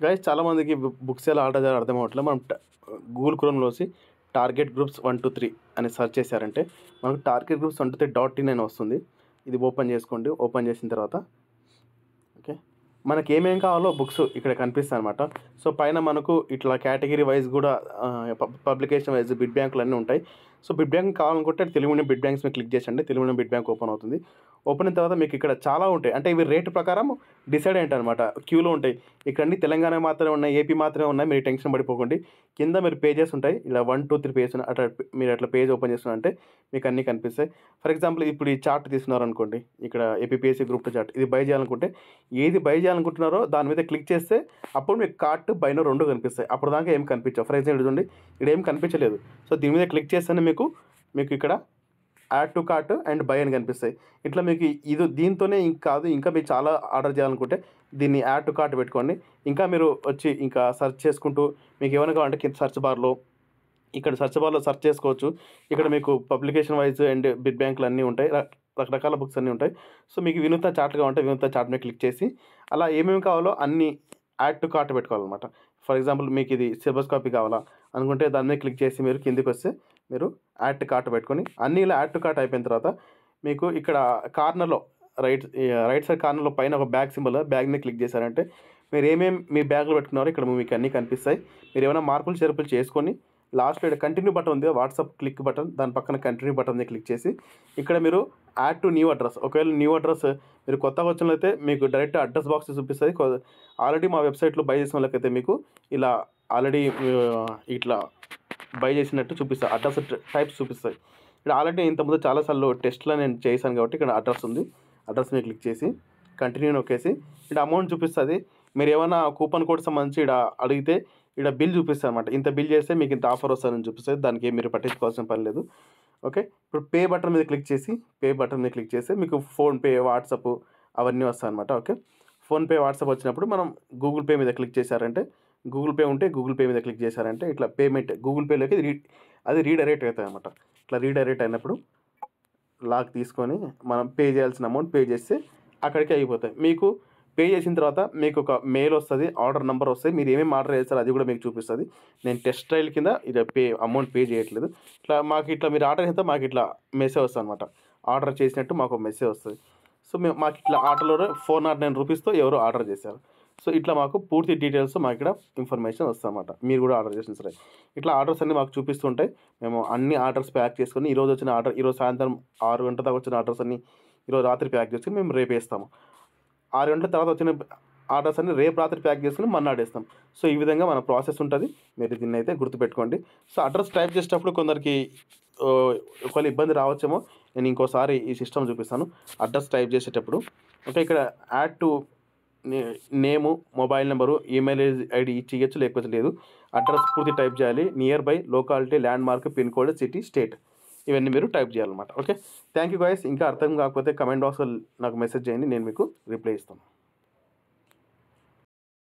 Guys చాలామందికి books ఎలా order చేయాలో అర్థం అవ్వట్లేదు. మనం గూగుల్ క్రోమ్‌లోసి టార్గెట్ గ్రూప్స్ 1-3 అని సెర్చ్ చేశారంటే మనకు టార్గెట్ గ్రూప్స్ 1-3.in అని వస్తుంది. ఇది ఓపెన్ చేసుకోండి. ఓపెన్ చేసిన తర్వాత ఓకే. మనకి ఏమేం కావాలో బుక్స్ ఇక్కడ కనిపిస్తాయన్నమాట. సో, పైన మనకు ఇట్లా కేటగిరీ వైస్ కూడా పబ్లికేషన్ వైస్ బిడ్ బ్యాంకులన్నీ ఉంటాయి. సో, బిడ్ బ్యాంక్ కావాలనుకుంటే తెలుగు మీడియం బిడ్ బ్యాంక్స్ మీద క్లిక్ చేసండి. Telugu medium bid bank open అవుతుంది. ఓపెన్ అయిన తర్వాత మీకు ఇక్కడ చాలా ఉంటాయి. అంటే ఇవి రేటు ప్రకారం డిసైడ్ అయ్యింటనమాట. క్యూలో ఉంటాయి. ఇక్కడ అన్ని తెలంగాణ మాత్రమే ఉన్నాయి, ఏపీ మాత్రమే ఉన్నాయి. మీరు టెన్షన్ పడిపోకండి. కింద మీరు పేజెస్ ఉంటాయి. ఇలా 1, 2, 3 పేజెస్ అట్లా మీరు అట్లా పేజ్ ఓపెన్ చేస్తున్నారంటే మీకు అన్నీ కనిపిస్తాయి. ఫర్ ఎగ్జాంపుల్ ఇప్పుడు ఈ చార్ట్ తీసుకున్నారనుకోండి. ఇక్కడ ఏపీపీఎస్సీ గ్రూప్ 2 చార్ట్. ఇది బై చేయాలనుకుంటే ఏది బై చేయాలనుకుంటున్నారో దాని మీద క్లిక్ చేస్తే అప్పుడు మీకు కార్ట్, బైనో 2 కనిపిస్తాయి. అప్పుడు దాకా ఏం కనిపించవు. ఫర్ ఎగ్జాంపుల్ చూడండి ఇక్కడ ఏం కనిపించలేదు. సో, దీని మీద క్లిక్ చేస్తేనే మీకు ఇక్కడ add to cart and by అని కనిపిస్తాయి. ఇట్లా మీకు ఇది దీంతోనే కాదు, ఇంకా మీరు చాలా ఆర్డర్ చేయాలనుకుంటే దీన్ని యాడ్ టు కార్ట్ పెట్టుకోండి. ఇంకా మీరు వచ్చి ఇంకా సెర్చ్ చేసుకుంటూ మీకు ఏమైనా కావాలంటే కింద సెర్చ్ బార్లో ఇక్కడ సెర్చ్ బార్లో సెర్చ్ చేసుకోవచ్చు. ఇక్కడ మీకు పబ్లికేషన్ వైజ్ అండ్ బిడ్ బ్యాంకులు అన్నీ ఉంటాయి. రకరకాల బుక్స్ అన్నీ ఉంటాయి. సో, మీకు వినూత్న చార్ట్ కావాలంటే వినూత్న చార్ట్ మీద క్లిక్ చేసి అలా ఏమేమి కావాలో అన్నీ యాడ్ టు కార్ట్ పెట్టుకోవాలన్నమాట. ఫర్ ఎగ్జాంపుల్ మీకు ఇది సిలబస్ కాపీ కావాలా అనుకుంటే దాని మీద క్లిక్ చేసి మీరు కిందికి వస్తే మీరు యాడ్ టు కార్ట్ పెట్టుకొని అన్నీ ఇలా యాడ్ టు కార్ట్ అయిపోయిన తర్వాత మీకు ఇక్కడ కార్నర్లో రైట్ సైడ్ కార్నర్లో పైన ఒక బ్యాగ్ సింబల్, బ్యాగ్ మీద క్లిక్ చేశారంటే మీరు ఏమేమి మీ బ్యాగ్లో పెట్టుకున్నారో ఇక్కడ మీకు అన్నీ కనిపిస్తాయి. మీరు ఏమైనా మార్పులు చేర్పులు చేసుకొని లాస్ట్లో ఇక్కడ కంటిన్యూ బటన్ ఉంది, వాట్సాప్ క్లిక్ బటన్, దాని పక్కన కంటిన్యూ బటన్ మీద క్లిక్ చేసి ఇక్కడ మీరు యాడ్ టు న్యూ అడ్రస్, ఒకవేళ న్యూ అడ్రస్ మీరు కొత్తగా వచ్చినట్లయితే మీకు డైరెక్ట్ అడ్రస్ బాక్స్ చూపిస్తుంది. ఆల్రెడీ మా వెబ్సైట్లో బై చేసిన వాళ్ళకైతే మీకు ఇలా ఆల్రెడీ ఇట్లా బై చేసినట్టు చూపిస్తాయి. అడ్రస్ టైప్స్ చూపిస్తాయి. ఇక్కడ ఆల్రెడీ ఇంతకుముందు చాలాసార్లు టెస్ట్లో నేను చేశాను కాబట్టి ఇక్కడ అడ్రస్ ఉంది. అడ్రస్ మీద క్లిక్ చేసి కంటిన్యూ నొక్కేసి ఇక్కడ అమౌంట్ చూపిస్తుంది. మీరు ఏమైనా కూపన్ కోడ్ సంబంధించి ఇక్కడ అడిగితే ఇక్కడ బిల్ చూపిస్తుంది అనమాట. ఇంత బిల్ చేస్తే మీకు ఇంత ఆఫర్ వస్తుందని చూపిస్తుంది. దానికి మీరు పట్టించుకోవాల్సిన పని లేదు. ఓకే. ఇప్పుడు పే బటన్ మీద క్లిక్ చేసి మీకు ఫోన్పే, వాట్సాప్ అవన్నీ వస్తాయి అనమాట. ఓకే. ఫోన్పే, వాట్సాప్ వచ్చినప్పుడు మనం గూగుల్ పే మీద క్లిక్ చేశారంటే గూగుల్ పే ఉంటే గూగుల్ పే మీద క్లిక్ చేశారంటే ఇట్లా పేమెంట్ గూగుల్ పేలోకి అది రీడైరెక్ట్ అవుతుంది అనమాట. ఇట్లా రీడైరెక్ట్ అయినప్పుడు లాక్ తీసుకొని మనం పే చేయాల్సిన అమౌంట్ పే చేస్తే అక్కడికి అయిపోతాయి. మీకు పే చేసిన తర్వాత మీకు ఒక మెయిల్ వస్తుంది, ఆర్డర్ నెంబర్ వస్తుంది. మీరు ఏమేమి ఆర్డర్ చేస్తారో అది కూడా మీకు చూపిస్తుంది. నేను టెస్ట్ ట్రయల్ కింద ఇది అమౌంట్ పే చేయట్లేదు. ఇట్లా మీరు ఆర్డర్ చేస్తే మాకు ఇట్లా మెసేజ్ వస్తుంది అనమాట. ఆర్డర్ చేసినట్టు మాకు మెసేజ్ వస్తుంది. సో, మాకు ఇట్లా ఆర్డర్లో 409 రూపీస్తో ఎవరు ఆర్డర్ చేశారు. సో, ఇట్లా మాకు పూర్తి డీటెయిల్స్ మాకు ఇక్కడ ఇన్ఫర్మేషన్ వస్తుంది అనమాట. మీరు కూడా ఆర్డర్ చేసిన సరే ఇట్లా ఆర్డర్స్ అన్నీ మాకు చూపిస్తుంటాయి. మేము అన్ని ఆర్డర్స్ ప్యాక్ చేసుకొని ఈరోజు వచ్చిన ఆర్డర్ ఈరోజు సాయంత్రం 6 గంటల దాకా వచ్చిన ఆర్డర్స్ అన్నీ ఈరోజు రాత్రి ప్యాక్ చేసుకొని మేము రేపు వేస్తాము. 6 గంటల తర్వాత వచ్చిన ఆర్డర్స్ అన్ని రేపు రాత్రి ప్యాక్ చేసుకుని మన్నాడేస్తాం. సో, ఈ విధంగా మన ప్రాసెస్ ఉంటుంది. మీరు దీన్ని అయితే గుర్తుపెట్టుకోండి. సో, అడ్రస్ టైప్ చేసేటప్పుడు కొందరికి ఒకవేళ ఇబ్బంది రావచ్చేమో. నేను ఇంకోసారి ఈ సిస్టమ్ చూపిస్తాను. అడ్రస్ టైప్ చేసేటప్పుడు ఓకే. ఇక్కడ add to name, mobile number, email ID ఇచ్చి ఇవ్వచ్చు, లేకపోతే లేదు. అడ్రస్ పూర్తి టైప్ చేయాలి. Near by, locality, land mark, pin code, city, state ఇవన్నీ మీరు టైప్ చేయాలన్నమాట. ఓకే. Thank you guys. ఇంకా అర్థం కాకపోతే కమెంట్ బాక్స్లో నాకు మెసేజ్ చేయండి. నేను మీకు రిప్లై ఇస్తాను.